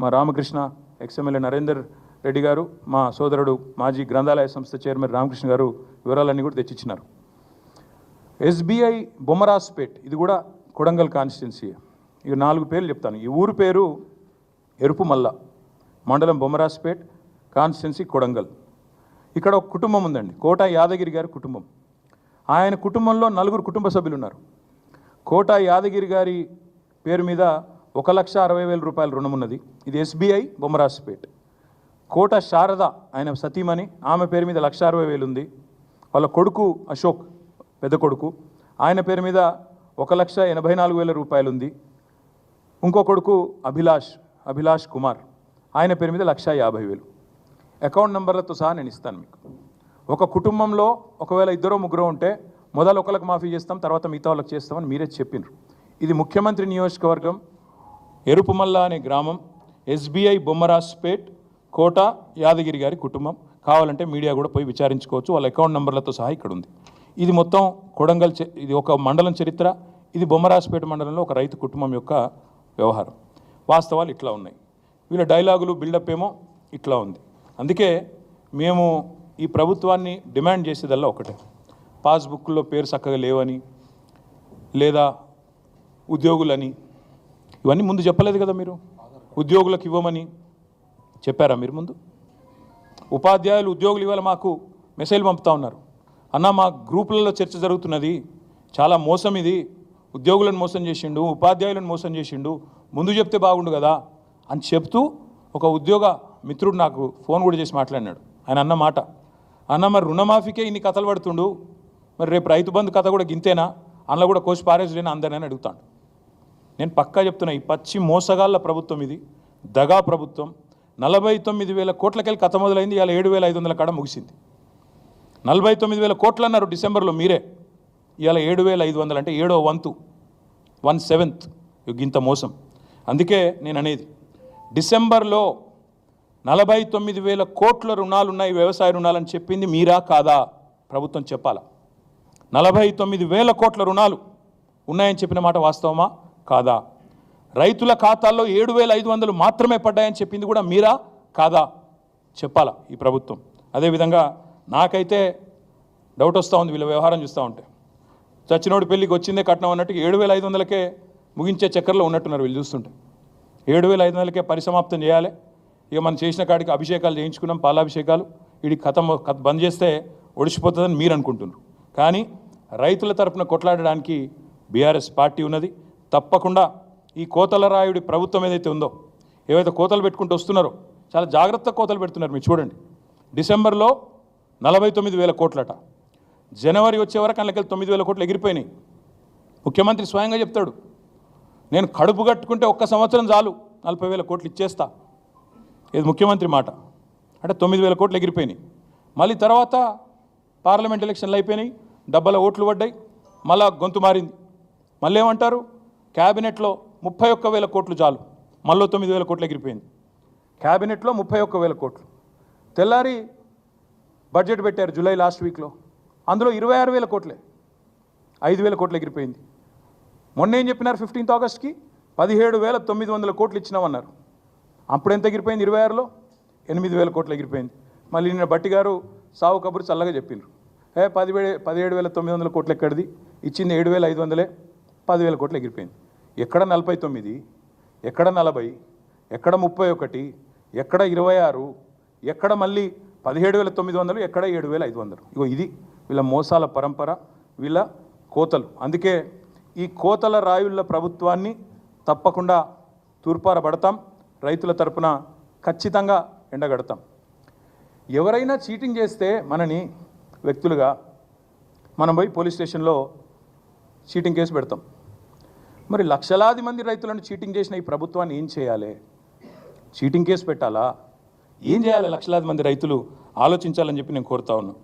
మా రామకృష్ణ ఎక్స్ఎమ్మెల్యే నరేందర్ రెడ్డి గారు, మా సోదరుడు మాజీ గ్రంథాలయ సంస్థ చైర్మన్ రామకృష్ణ గారు వివరాలన్నీ కూడా తెచ్చిచ్చినారు. SBI బొమ్మరాజ్పేట్, ఇది కూడా కొడంగల్ కాన్స్టిట్యున్సీ. ఇక 4 పేర్లు చెప్తాను. ఈ ఊరు పేరు ఎరుపుమల్ల, మండలం బొమ్మరాజ్పేట్, కాన్స్టిట్యున్సీ కొడంగల్. ఇక్కడ ఒక కుటుంబం ఉందండి, కోట యాదగిరి గారి కుటుంబం. ఆయన కుటుంబంలో 4 కుటుంబ సభ్యులు ఉన్నారు. కోట యాదగిరి గారి పేరు మీద 1,60,000 రూపాయల రుణం ఉన్నది, ఇది SBI బొమ్మరాజ్పేట్. కోట శారద, ఆయన సతీమణి, ఆమె పేరు మీద 1,60,000 ఉంది. వాళ్ళ కొడుకు అశోక్, పెద్ద కొడుకు, ఆయన పేరు మీద 1,84,000 రూపాయలు ఉంది. ఇంకో కొడుకు అభిలాష్ కుమార్, ఆయన పేరు మీద 1,50,000. అకౌంట్ నెంబర్లతో సహా నేను ఇస్తాను మీకు. ఒక కుటుంబంలో ఒకవేళ 2-3 ఉంటే మొదలు ఒకరికి మాఫీ చేస్తాం, తర్వాత మిగతా వాళ్ళకి చేస్తామని మీరే చెప్పినారు. ఇది ముఖ్యమంత్రి నియోజకవర్గం, ఎరుపుమల్ల అనే గ్రామం, SBI బొమ్మరాజ్పేట్, కోట యాదగిరి గారి కుటుంబం. కావాలంటే మీడియా కూడా పోయి విచారించుకోవచ్చు, వాళ్ళ అకౌంట్ నెంబర్లతో సహా ఇక్కడ ఉంది. ఇది మొత్తం కొడంగల్, ఇది ఒక మండలం చరిత్ర. ఇది బొమ్మరాజ్పేట మండలంలో ఒక రైతు కుటుంబం యొక్క వ్యవహారం. వాస్తవాలు ఇట్లా ఉన్నాయి, వీళ్ళ డైలాగులు, బిల్డప్ ఏమో ఇట్లా ఉంది. అందుకే మేము ఈ ప్రభుత్వాన్ని డిమాండ్ చేసేదల్లా ఒకటే, పాస్బుక్లో పేరు చక్కగా లేవని, లేదా ఉద్యోగులని, ఇవన్నీ ముందు చెప్పలేదు కదా మీరు. ఉద్యోగులకు ఇవ్వమని చెప్పారా మీరు ముందు? ఉపాధ్యాయులు, ఉద్యోగులు ఇవాళ మాకు మెసేజ్ పంపుతా ఉన్నారు, అన్న మా గ్రూపులలో చర్చ జరుగుతున్నది, చాలా మోసం ఇది, ఉద్యోగులను మోసం చేసిండు, ఉపాధ్యాయులను మోసం చేసిండు, ముందు చెప్తే బాగుండు కదా అని చెప్తూ ఒక ఉద్యోగ మిత్రుడు నాకు ఫోన్ కూడా చేసి మాట్లాడినాడు. ఆయన అన్న మాట, అన్న మరి రుణమాఫీకే ఇన్ని కథలు పడుతుండు, మరి రేపు రైతు బంధు కథ కూడా గింతేనా, అందులో కూడా కోసి పారేసులేనా అందరినీ అడుగుతాను. నేను పక్కా చెప్తున్నా, ఈ పచ్చి మోసగాళ్ళ ప్రభుత్వం ఇది, దగా ప్రభుత్వం. 49,000 కోట్లకెళ్ళి కథ మొదలైంది, ఇవాళ 7,500 కాడ ముగిసింది. 49,000 కోట్లు అన్నారు డిసెంబర్లో మీరే, ఇవాళ 7,500 అంటే 7వ వంతు, 1/7 ఇంత మోసం. అందుకే నేను అనేది, డిసెంబర్లో 49,000 కోట్ల రుణాలు ఉన్నాయి, వ్యవసాయ రుణాలని చెప్పింది మీరా కాదా? ప్రభుత్వం చెప్పాలా. 49,000 కోట్ల రుణాలు ఉన్నాయని చెప్పిన మాట వాస్తవమా కాదా? రైతుల ఖాతాల్లో 7,500 మాత్రమే పడ్డాయని చెప్పింది కూడా మీరా కాదా? చెప్పాలా ఈ ప్రభుత్వం. అదేవిధంగా నాకైతే డౌట్ వస్తూ ఉంది వీళ్ళ వ్యవహారం చూస్తూ ఉంటే. చచ్చినోడి పెళ్ళికి వచ్చిందే కట్నం అన్నట్టు 7,500కే ముగించే చక్కర్లో ఉన్నట్టున్నారు వీళ్ళు చూస్తుంటే. 7,500కే పరిసమాప్తం చేయాలి. ఇక మనం చేసిన కాడికి అభిషేకాలు చేయించుకున్నాం, పాలాభిషేకాలు, వీడి కథ బంద్ చేస్తే ఒడిచిపోతుందని మీరు అనుకుంటున్నారు. కానీ రైతుల తరపున కొట్లాడడానికి బీఆర్ఎస్ పార్టీ ఉన్నది. తప్పకుండా ఈ కోతల రాయుడి ప్రభుత్వం ఏదైతే ఉందో, ఏవైతే కోతలు పెట్టుకుంటూ వస్తున్నారో చాలా జాగ్రత్త కోతలు పెడుతున్నారు. మీరు చూడండి, డిసెంబర్లో 49,000 కోట్లట, జనవరి వచ్చే వరకు అందులోకి 9,000 కోట్లు ఎగిరిపోయినాయి. ముఖ్యమంత్రి స్వయంగా చెప్తాడు, నేను కడుపు కట్టుకుంటే ఒక్క సంవత్సరం చాలు 40,000 కోట్లు ఇచ్చేస్తా. ఇది ముఖ్యమంత్రి మాట. అంటే 9,000 కోట్లు ఎగిరిపోయినాయి. మళ్ళీ తర్వాత పార్లమెంట్ ఎలక్షన్లు అయిపోయినాయి, డబ్బల ఓట్లు పడ్డాయి, మళ్ళా గొంతు మారింది. మళ్ళీ ఏమంటారు, క్యాబినెట్లో 31,000 కోట్లు చాలు, మళ్ళీ 9,000 కోట్లు ఎగిరిపోయింది. క్యాబినెట్లో 31,000 కోట్లు. తెల్లారి బడ్జెట్ పెట్టారు జూలై లాస్ట్ వీక్లో, అందులో 26,000 కోట్లే, 5,000 కోట్లు ఎగిరిపోయింది. మొన్న ఏం చెప్పినారు, 15th ఆగస్ట్కి 17,900 కోట్లు ఇచ్చినామన్నారు. అప్పుడు ఎంత ఎగిరిపోయింది, 26లో 8,000 కోట్లు ఎగిరిపోయింది. మళ్ళీ నిన్న బట్టి గారు సావు కబురు చల్లగా చెప్పిండ్రు, 17,900 కోట్లు ఎక్కడిది, ఇచ్చింది 7,500, 10,000 కోట్లు ఎగిరిపోయింది. ఎక్కడ 49, ఎక్కడ 40, ఎక్కడ 31, ఎక్కడ 26, ఎక్కడ మళ్ళీ 17,900, ఎక్కడ 7,500. ఇగో ఇది వీళ్ళ మోసాల పరంపర, వీళ్ళ కోతలు. అందుకే ఈ కోతల రాయుళ్ళ ప్రభుత్వాన్ని తప్పకుండా తూర్పారబడతాం, రైతుల తరపున ఖచ్చితంగా ఎండగడతాం. ఎవరైనా చీటింగ్ చేస్తే మనని వ్యక్తులుగా మనం పోయి పోలీస్ స్టేషన్లో చీటింగ్ కేసు పెడతాం. మరి లక్షలాది మంది రైతులను చీటింగ్ చేసిన ఈ ప్రభుత్వాన్ని ఏం చేయాలి? చీటింగ్ కేసు పెట్టాలా? ఏం చేయాలి? లక్షలాది మంది రైతులు ఆలోచించాలని చెప్పి నేను కోరుతా ఉన్నాను.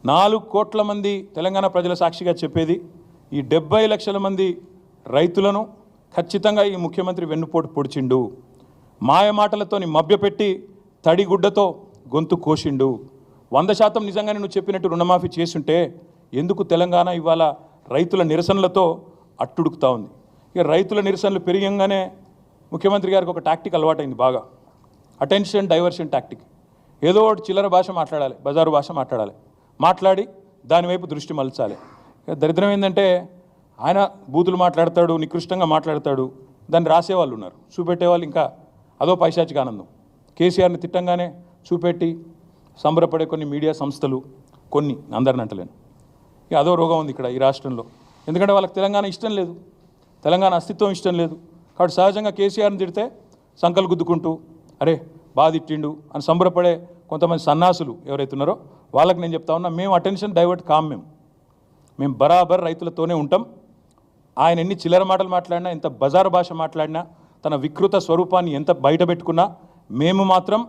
4 కోట్ల మంది తెలంగాణ ప్రజల సాక్షిగా చెప్పేది, ఈ 70 లక్షల మంది రైతులను ఖచ్చితంగా ఈ ముఖ్యమంత్రి వెన్నుపోటు పొడిచిండు, మాయ మాటలతోని మభ్యపెట్టి తడిగుడ్డతో గొంతు కోసిండు. 100% నిజంగానే నువ్వు చెప్పినట్టు రుణమాఫీ చేసుంటే ఎందుకు తెలంగాణ ఇవాళ రైతుల నిరసనలతో అట్టుడుకుతా ఉంది? ఇక రైతుల నిరసనలు పెరిగంగానే ముఖ్యమంత్రి గారికి ఒక టాక్టిక్ అలవాటైంది బాగా, అటెన్షన్ డైవర్షన్ టాక్టిక్. ఏదో ఒకటి చిల్లర భాష మాట్లాడాలి, బజారు భాష మాట్లాడి దానివైపు దృష్టి మలచాలి. ఇక దరిద్రం ఏంటంటే ఆయన బూతులు మాట్లాడతాడు, నికృష్టంగా మాట్లాడతాడు, దాన్ని రాసేవాళ్ళు ఉన్నారు, చూపెట్టేవాళ్ళు ఇంకా అదో పైశాచిక ఆనందం. కేసీఆర్ని తిట్టంగానే చూపెట్టి సంబరపడే కొన్ని మీడియా సంస్థలు, కొన్ని అందరిని అంటలేను, ఇక అదో రోగం ఉంది ఇక్కడ ఈ రాష్ట్రంలో. ఎందుకంటే వాళ్ళకి తెలంగాణ ఇష్టం లేదు, తెలంగాణ అస్తిత్వం ఇష్టం లేదు. కాబట్టి సహజంగా కేసీఆర్ని తిడితే సంకలు గుద్దుకుంటూ అరే బాగా తిట్టిండు అని సంబరపడే కొంతమంది సన్నాసులు ఎవరైతే ఉన్నారో వాళ్ళకి నేను చెప్తా ఉన్నా, మేము అటెన్షన్ డైవర్ట్ కాం, మేము బరాబర్ రైతులతోనే ఉంటాం. ఆయన ఎన్ని చిల్లర మాటలు మాట్లాడినా, ఎంత బజారు భాష మాట్లాడినా, తన వికృత స్వరూపాన్ని ఎంత బయట పెట్టుకున్నా మేము మాత్రం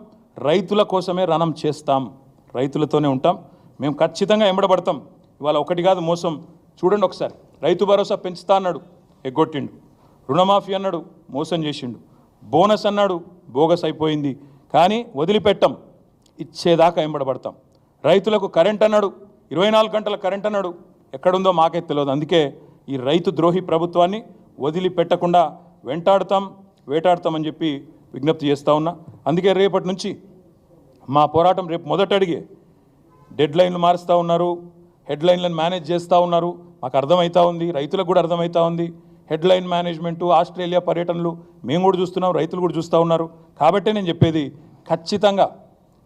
రైతుల కోసమే రణం చేస్తాం, రైతులతోనే ఉంటాం. మేము ఖచ్చితంగా ఎంబడబడతాం. ఇవాళ ఒకటి కాదు మోసం, చూడండి ఒకసారి. రైతు భరోసా పెంచుతా అన్నాడు, ఎగ్గొట్టిండు. రుణమాఫీ అన్నాడు, మోసం చేసిండు. బోనస్ అన్నాడు, బోగస్ అయిపోయింది. కానీ వదిలిపెట్టం, ఇచ్చేదాకా ఎంబడబడతాం. రైతులకు కరెంట్ అన్నాడు, 24 గంటల కరెంట్ అన్నాడు, ఎక్కడుందో మాకే తెలియదు. అందుకే ఈ రైతు ద్రోహి ప్రభుత్వాన్ని వదిలిపెట్టకుండా వెంటాడుతాం, వేటాడుతామని చెప్పి విజ్ఞప్తి చేస్తూ ఉన్నా. అందుకే రేపటి నుంచి మా పోరాటం రేపు మొదట అడిగే, డెడ్ లైన్లు మారుస్తూ ఉన్నారు, హెడ్లైన్లను మేనేజ్ చేస్తూ ఉన్నారు. మాకు అర్థమవుతూ ఉంది, రైతులకు కూడా అర్థమవుతూ ఉంది. హెడ్లైన్ మేనేజ్మెంటు, ఆస్ట్రేలియా పర్యటనలు మేము కూడా చూస్తున్నాం, రైతులు కూడా చూస్తూ ఉన్నారు. కాబట్టే నేను చెప్పేది, ఖచ్చితంగా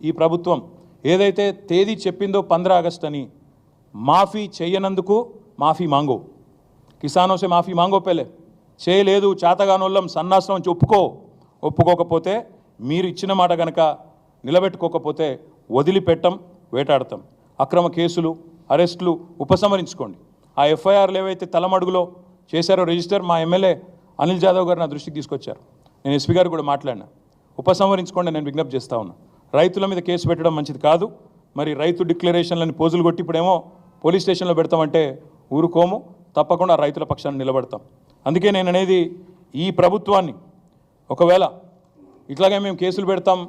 ఈ ప్రభుత్వం ఏదైతే తేదీ చెప్పిందో 15 ఆగస్టు అని, మాఫీ చేయనందుకు మాఫీ మాంగో, కిసానో సే మాఫీ మాంగో పెళ్ళే. చేయలేదు, చేతగానోళ్ళం, సన్నాసం అని ఒప్పుకోకపోతే, మీరు ఇచ్చిన మాట కనుక నిలబెట్టుకోకపోతే వదిలిపెట్టం, వేటాడతాం. అక్రమ కేసులు, అరెస్టులు ఉపసంహరించుకోండి. ఆ ఎఫ్ఐఆర్లు ఏవైతే తలమడుగులో చేశారో రిజిస్టర్ మా ఎమ్మెల్యే అనిల్ జాదవ్ గారు నా దృష్టికి తీసుకొచ్చారు. నేను ఎస్పీ గారు కూడా మాట్లాడినా. ఉపసంహరించుకోండి నేను విజ్ఞప్తి చేస్తా ఉన్నా. రైతుల మీద కేసు పెట్టడం మంచిది కాదు. మరి రైతు డిక్లరేషన్లని పోజులు కొట్టి ఇప్పుడేమో పోలీస్ స్టేషన్లో పెడతామంటే ఊరుకోము, తప్పకుండా రైతుల పక్షాన్ని నిలబడతాం. అందుకే నేను అనేది ఈ ప్రభుత్వాన్ని ఒకవేళ ఇట్లాగే మేము కేసులు పెడతాం,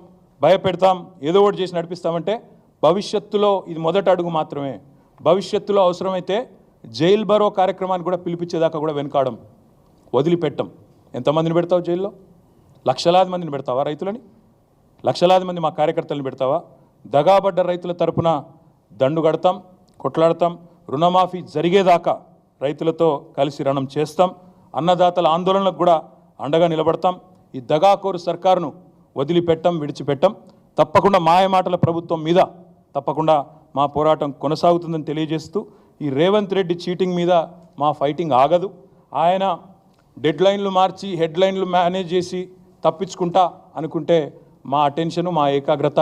భయపెడతాం, ఏదో ఒకటి చేసి నడిపిస్తామంటే భవిష్యత్తులో ఇది మొదటి అడుగు మాత్రమే. భవిష్యత్తులో అవసరమైతే జైల్ బరో కార్యక్రమాన్ని కూడా పిలిపించేదాకా కూడా వెనకాడం, వదిలిపెట్టం. ఎంతమందిని పెడతావు జైల్లో? లక్షలాది మందిని పెడతావా? రైతులని లక్షలాది మంది మా కార్యకర్తలను పెడతావా? దగాబడ్డ రైతుల తరపున దండు కడతాం, కొట్లాడతాం. రుణమాఫీ జరిగేదాకా రైతులతో కలిసి రణం చేస్తాం. అన్నదాతల ఆందోళనలకు కూడా అండగా నిలబడతాం. ఈ దగాకోరు సర్కారును వదిలిపెట్టం, విడిచిపెట్టం. తప్పకుండా మాయమాటల ప్రభుత్వం మీద తప్పకుండా మా పోరాటం కొనసాగుతుందని తెలియజేస్తూ, ఈ రేవంత్ రెడ్డి చీటింగ్ మీద మా ఫైటింగ్ ఆగదు. ఆయన డెడ్లైన్లు మార్చి హెడ్లైన్లు మేనేజ్ చేసి తప్పించుకుంటా అనుకుంటే మా అటెన్షను, మా ఏకాగ్రత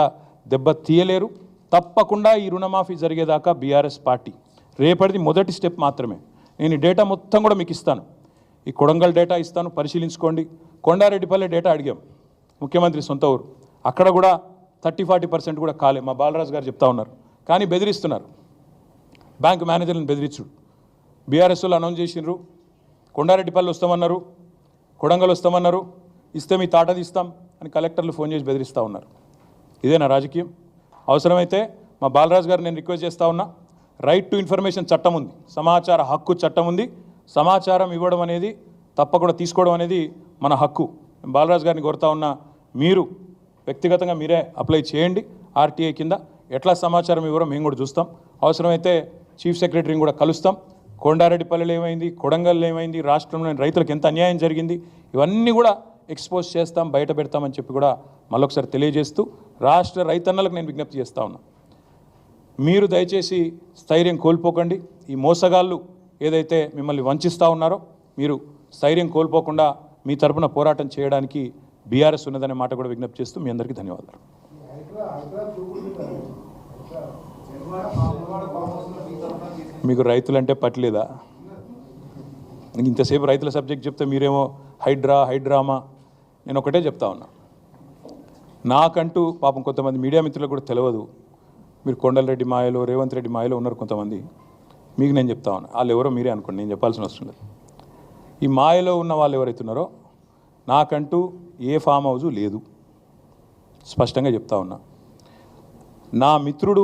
దెబ్బ తీయలేరు. తప్పకుండా ఈ రుణమాఫీ జరిగేదాకా బీఆర్ఎస్ పార్టీ. రేపటిది మొదటి స్టెప్ మాత్రమే. నేను ఈ డేటా మొత్తం కూడా మీకు ఇస్తాను. ఈ కొడంగల్ డేటా ఇస్తాను, పరిశీలించుకోండి. కొండారెడ్డిపల్లి డేటా అడిగాం, ముఖ్యమంత్రి సొంత ఊరు. అక్కడ కూడా 30-40% కూడా కాలే. మా బాలరాజు గారు చెప్తా ఉన్నారు. కానీ బెదిరిస్తున్నారు, బ్యాంక్ మేనేజర్లను బెదిరించుడు. బీఆర్ఎస్ వాళ్ళు అనౌన్స్ చేసినారు, కొండారెడ్డిపల్లి వస్తామన్నారు, కొడంగల్ వస్తామన్నారు, ఇస్తే మీ తాట తీస్తాం అని కలెక్టర్లు ఫోన్ చేసి బెదిరిస్తూ ఉన్నారు. ఇదేనా రాజకీయం? అవసరమైతే మా బాలరాజు గారు నేను రిక్వెస్ట్ చేస్తూ ఉన్నా, రైట్ టు ఇన్ఫర్మేషన్ చట్టం ఉంది, సమాచార హక్కు చట్టం ఉంది. సమాచారం ఇవ్వడం అనేది, తప్పకుండా తీసుకోవడం అనేది మన హక్కు. బాలరాజు గారిని కోరుతా ఉన్నా, మీరు వ్యక్తిగతంగా మీరే అప్లై చేయండి ఆర్టీఐ కింద. ఎట్లా సమాచారం ఇవ్వరో మేము కూడా చూస్తాం. అవసరమైతే చీఫ్ సెక్రటరీని కూడా కలుస్తాం. కొండారెడ్డిపల్లిలో ఏమైంది, కొడంగల్లో ఏమైంది, రాష్ట్రంలోని రైతులకు ఎంత అన్యాయం జరిగింది, ఇవన్నీ కూడా ఎక్స్పోజ్ చేస్తాం, బయట పెడతామని చెప్పి కూడా మళ్ళొకసారి తెలియజేస్తూ, రాష్ట్ర రైతన్నలకు నేను విజ్ఞప్తి చేస్తూ ఉన్నా, మీరు దయచేసి స్థైర్యం కోల్పోకండి. ఈ మోసగాళ్ళు ఏదైతే మిమ్మల్ని వంచిస్తూ ఉన్నారో, మీరు స్థైర్యం కోల్పోకుండా మీ తరపున పోరాటం చేయడానికి బీఆర్ఎస్ ఉన్నదనే మాట కూడా విజ్ఞప్తి చేస్తూ మీ అందరికీ ధన్యవాదాలు. మీకు రైతులంటే పట్టలేదా? ఇంతసేపు రైతుల సబ్జెక్ట్ చెప్తే మీరేమో హైడ్రామా. నేను ఒకటే చెప్తా ఉన్నా, నాకంటూ పాపం కొంతమంది మీడియా మిత్రులకు కూడా తెలియదు. మీరు కొండలరెడ్డి మాయలో, రేవంత్ రెడ్డి మాయలో ఉన్నారు కొంతమంది. మీకు నేను చెప్తా ఉన్నా, వాళ్ళు ఎవరో మీరే అనుకోండి, నేను చెప్పాల్సిన అవసరం లేదు. ఈ మాయలో ఉన్న వాళ్ళు ఎవరైతే ఉన్నారో, నాకంటూ ఏ ఫామ్ హౌజు లేదు, స్పష్టంగా చెప్తా ఉన్నా. నా మిత్రుడు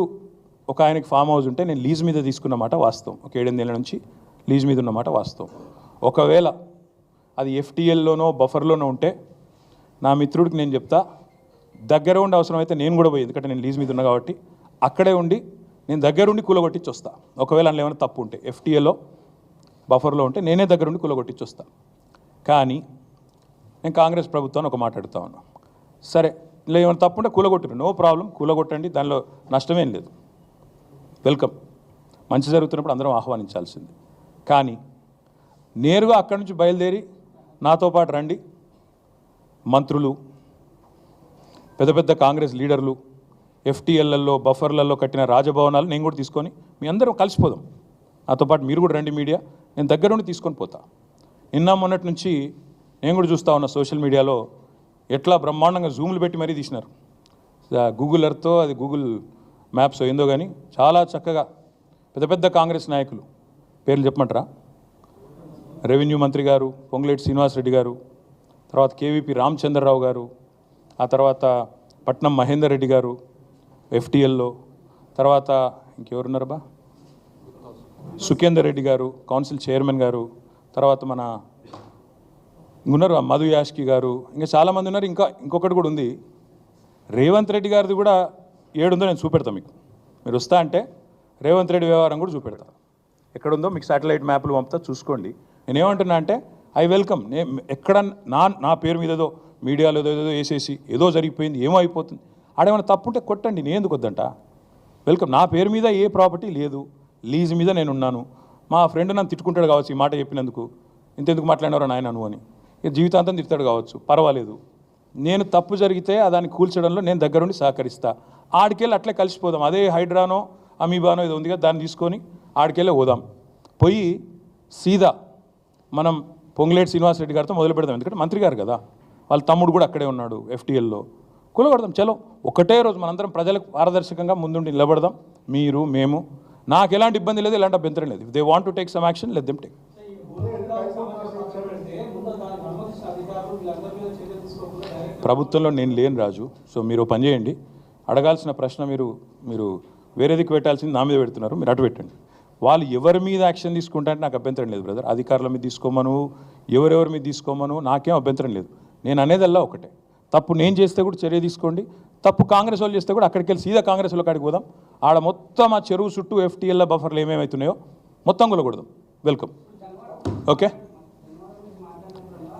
ఒక ఆయనకి ఫామ్ హౌస్ ఉంటే నేను లీజ్ మీద తీసుకున్న మాట వాస్తవం. ఒక 7-8 ఏళ్ళ నుంచి లీజ్ మీద ఉన్నమాట వాస్తవం. ఒకవేళ అది ఎఫ్టీఎల్లోనో బఫర్లోనో ఉంటే నా మిత్రుడికి నేను చెప్తా, దగ్గర ఉండి అవసరమైతే నేను కూడా పోయి, ఎందుకంటే నేను లీజ్ మీద ఉన్నా కాబట్టి అక్కడే ఉండి నేను దగ్గరుండి కూలగొట్టించి వస్తా. ఒకవేళ అందులో ఏమైనా తప్పు ఉంటే, ఎఫ్టీఏలో బఫర్లో ఉంటే నేనే దగ్గరుండి కూలగొట్టించి వస్తా. కానీ నేను కాంగ్రెస్ ప్రభుత్వాన్ని ఒక మాట అడుగుతా ఉన్నా, సరే ఇలా ఏమైనా తప్పు ఉంటే కూలగొట్టరు, నో ప్రాబ్లం, కూలగొట్టండి, దానిలో నష్టమేం లేదు, వెల్కమ్. మంచి జరుగుతున్నప్పుడు అందరం ఆహ్వానించాల్సింది. కానీ నేరుగా అక్కడి నుంచి బయలుదేరి నాతో పాటు రండి మంత్రులు, పెద్ద పెద్ద కాంగ్రెస్ లీడర్లు, ఎఫ్టీఎల్లలో బఫర్లలో కట్టిన రాజభవనాలు నేను కూడా తీసుకొని మీ అందరం కలిసిపోదాం. నాతో పాటు మీరు కూడా రండి మీడియా, నేను దగ్గర నుండి తీసుకొని పోతా. నిన్న మొన్నటి నుంచి నేను కూడా చూస్తూ ఉన్నా సోషల్ మీడియాలో ఎట్లా బ్రహ్మాండంగా జూములు పెట్టి మరీ తీసినారు. గూగుల్ ఎర్త్తో, అది గూగుల్ మ్యాప్స్ ఏందో కానీ చాలా చక్కగా పెద్ద పెద్ద కాంగ్రెస్ నాయకులు పేర్లు చెప్పమంటారా? రెవెన్యూ మంత్రి గారు పొంగులేటి శ్రీనివాసరెడ్డి గారు, తర్వాత కేవీపీ రామచంద్రరావు గారు, ఆ తర్వాత పట్నం మహేందర్ రెడ్డి గారు ఎఫ్టీఎల్లో, తర్వాత ఇంకెవరున్నారబ్బా, సుఖేందర్ రెడ్డి గారు కౌన్సిల్ చైర్మన్ గారు, తర్వాత మన ఉన్నారు మధు యాష్కి గారు, ఇంకా చాలామంది ఉన్నారు. ఇంకొకటి కూడా ఉంది, రేవంత్ రెడ్డి గారిది కూడా ఏడుందో నేను చూపెడతాను మీకు. మీరు వస్తా అంటే రేవంత్ రెడ్డి వ్యవహారం కూడా చూపెడతా. ఎక్కడుందో మీకు శాటిలైట్ మ్యాప్లు పంపుతా, చూసుకోండి. నేనేమంటున్నా అంటే ఐ వెల్కమ్. ఎక్కడ నా పేరు మీద ఏదో మీడియాలో ఏదో వేసేసి ఏదో జరిగిపోయింది, ఏమో అయిపోతుంది, ఆడేమైనా తప్పుంటే కొట్టండి, నేను ఎందుకు వద్దంట. వెల్కమ్. నా పేరు మీద ఏ ప్రాపర్టీ లేదు, లీజ్ మీద నేనున్నాను. మా ఫ్రెండ్ నన్ను తిట్టుకుంటాడు కావచ్చు ఈ మాట చెప్పినందుకు, ఇంతెందుకు మాట్లాడినారో నాయన నువ్వు అని, ఇక జీవితాంతం తిడతాడు కావచ్చు, పర్వాలేదు. నేను తప్పు జరిగితే దాన్ని కూల్చడంలో నేను దగ్గరుండి సహకరిస్తా. ఆడికెళ్ళి అట్లే కలిసిపోదాం. అదే హైడ్రానో అమీబానో ఇది ఉందిగా దాన్ని తీసుకొని ఆడికెళ్ళి పోదాం. పోయి సీదా మనం పొంగులేటి శ్రీనివాసరెడ్డి గారితో మొదలు పెడదాం. ఎందుకంటే మంత్రి గారు కదా, వాళ్ళ తమ్ముడు కూడా అక్కడే ఉన్నాడు FTLలో. కూలగొడదాం. చలో ఒకటే రోజు మనందరం ప్రజలకు పారదర్శకంగా ముందుండి నిలబడదాం. మీరు మేము, నాకు ఎలాంటి ఇబ్బంది లేదు, ఎలాంటి అభ్యంతరం లేదు. They want to take some action, let them take. ప్రభుత్వంలో నేను లేను రాజు. సో మీరు పని చేయండి, అడగాల్సిన ప్రశ్న మీరు వేరే దిక్కు పెట్టాల్సింది నా మీద పెడుతున్నారు, మీరు అటు పెట్టండి. వాళ్ళు ఎవరి మీద యాక్షన్ తీసుకుంటారంటే నాకు అభ్యంతరం లేదు బ్రదర్. అధికారుల మీద తీసుకోమను, ఎవరెవరి మీద తీసుకోమను, నాకేం అభ్యంతరం లేదు. నేను అనేదల్లా ఒకటే, తప్పు నేను చేస్తే కూడా చర్య తీసుకోండి, తప్పు కాంగ్రెస్ వాళ్ళు చేస్తే కూడా అక్కడికి వెళ్ళి సీదా కాంగ్రెస్ వాళ్ళకి అడిగి పోదాం. ఆడ మొత్తం ఆ చెరువు చుట్టూ FTL బఫర్లు ఏమేమవుతున్నాయో మొత్తం కూలగొడదాం. వెల్కమ్. ఓకే,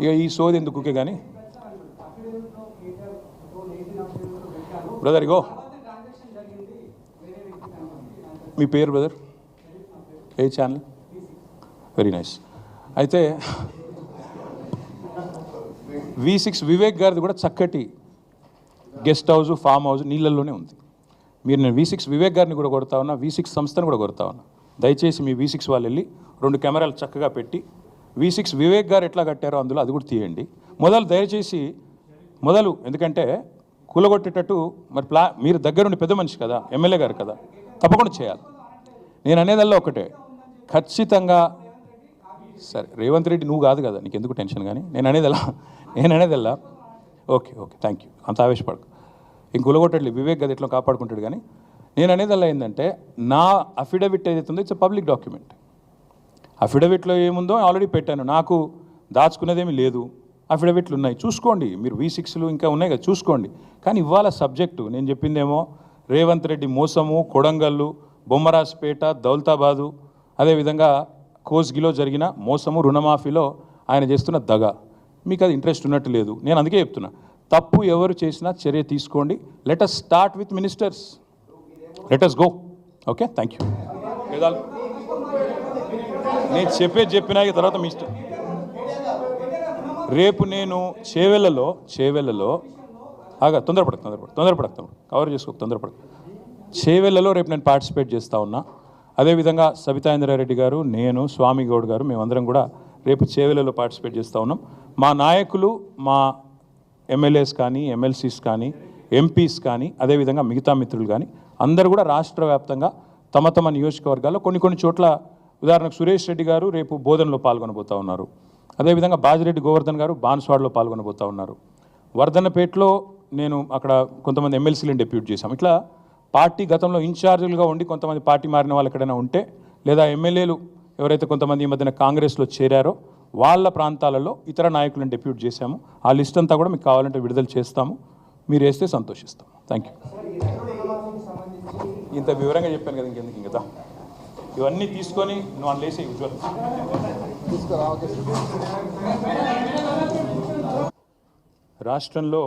ఇక ఈ సోది ఎందుకుకే కానీ బ్రదర్. ఇగో మీ పేరు బ్రదర్, ఏ ఛానల్? Very nice. అయితే V6 వివేక్ గారిది కూడా చక్కటి గెస్ట్ హౌస్, ఫామ్ హౌస్ నీళ్ళల్లోనే ఉంది. నేను V6 వివేక్ గారిని కూడా కొడతా ఉన్నా, V6 సంస్థను కూడా కొడతా ఉన్నా. దయచేసి మీ V6 వాళ్ళు వెళ్ళి 2 కెమెరాలు చక్కగా పెట్టి V6 వివేక్ గారు ఎట్లా కట్టారో అందులో అది కూడా తీయండి. దయచేసి ఎందుకంటే కూలగొట్టేటట్టు మరి మీరు దగ్గరుండి పెద్ద మనిషి కదా, ఎమ్మెల్యే గారు కదా, తప్పకుండా చేయాలి. నేను అనేదల్లా ఒకటే, ఖచ్చితంగా. సరే రేవంత్ రెడ్డి నువ్వు కాదు కదా, నీకు ఎందుకు టెన్షన్. కానీ నేను అనేదల్లా ఓకే థ్యాంక్ యూ, అంత ఆవేశపడకు. ఇంక కూలగొట్టట్లేదు, వివేక్ గది ఎట్లా కాపాడుకుంటాడు. కానీ నేను అనేదల్లా ఏంటంటే, నా అఫిడవిట్ ఏదైతే ఉందో ఇట్స్ పబ్లిక్ డాక్యుమెంట్. అఫిడవిట్లో ఏముందో ఆల్రెడీ పెట్టాను, నాకు దాచుకునేదేమీ లేదు. అఫిడవిట్లు ఉన్నాయి, చూసుకోండి. మీరు V6లు ఇంకా ఉన్నాయి కదా, చూసుకోండి. కానీ ఇవాళ సబ్జెక్టు నేను చెప్పిందేమో రేవంత్ రెడ్డి మోసము, కొడంగల్లు, బొమ్మరాజ్పేట, దౌలతాబాదు, అదేవిధంగా కోస్గిలో జరిగిన మోసము, రుణమాఫీలో ఆయన చేస్తున్న దగ. మీకు అది ఇంట్రెస్ట్ ఉన్నట్టు లేదు. నేను అందుకే చెప్తున్నా, తప్పు ఎవరు చేసినా చర్య తీసుకోండి. Let us start with ministers, let us go. Okay, thank you. నేను చెప్పినా తర్వాత మీ ఇష్టం. రేపు నేను చేవెళ్ళలో తొందరపడకు కవర్ చేసుకోక తొందరపడకు. చేవెళ్ళలో రేపు నేను పార్టిసిపేట్ చేస్తూ ఉన్నా. అదేవిధంగా సబితా ఇంద్రారెడ్డి గారు, నేను, స్వామి గౌడ్ గారు, మేమందరం కూడా రేపు చేవెళ్ళలో పార్టిసిపేట్ చేస్తూ ఉన్నాం. మా నాయకులు, మా ఎమ్మెల్యేస్ కానీ, MLCs కానీ, MPs కానీ, అదేవిధంగా మిగతా మిత్రులు కానీ అందరూ కూడా రాష్ట్ర వ్యాప్తంగా తమ నియోజకవర్గాల్లో కొన్ని చోట్ల, ఉదాహరణకు సురేష్ రెడ్డి గారు రేపు బోధనలో పాల్గొనబోతూ ఉన్నారు. అదేవిధంగా బాజిరెడ్డి గోవర్ధన్ గారు బాన్స్వాడలో పాల్గొనబోతూ ఉన్నారు. వర్ధన్నపేటలో నేను అక్కడ కొంతమంది MLCలను డెప్యూట్ చేశాం. ఇట్లా పార్టీ గతంలో ఇన్ఛార్జీలుగా ఉండి కొంతమంది పార్టీ మారిన వాళ్ళు ఎక్కడైనా ఉంటే, లేదా ఎమ్మెల్యేలు ఎవరైతే కొంతమంది ఈ మధ్యన కాంగ్రెస్లో చేరారో వాళ్ళ ప్రాంతాలలో ఇతర నాయకులను డెప్యూట్ చేశాము. ఆ లిస్ట్ అంతా కూడా మీకు కావాలంటే విడుదల చేస్తాము, మీరు వేస్తే సంతోషిస్తాం. Thank you. ఇంత వివరంగా చెప్పాను కదా, ఇంకెందుకు ఇంకా ఇవన్నీ తీసుకొని నువ్వు లేసే ఉజ్వల్. రాష్ట్రంలో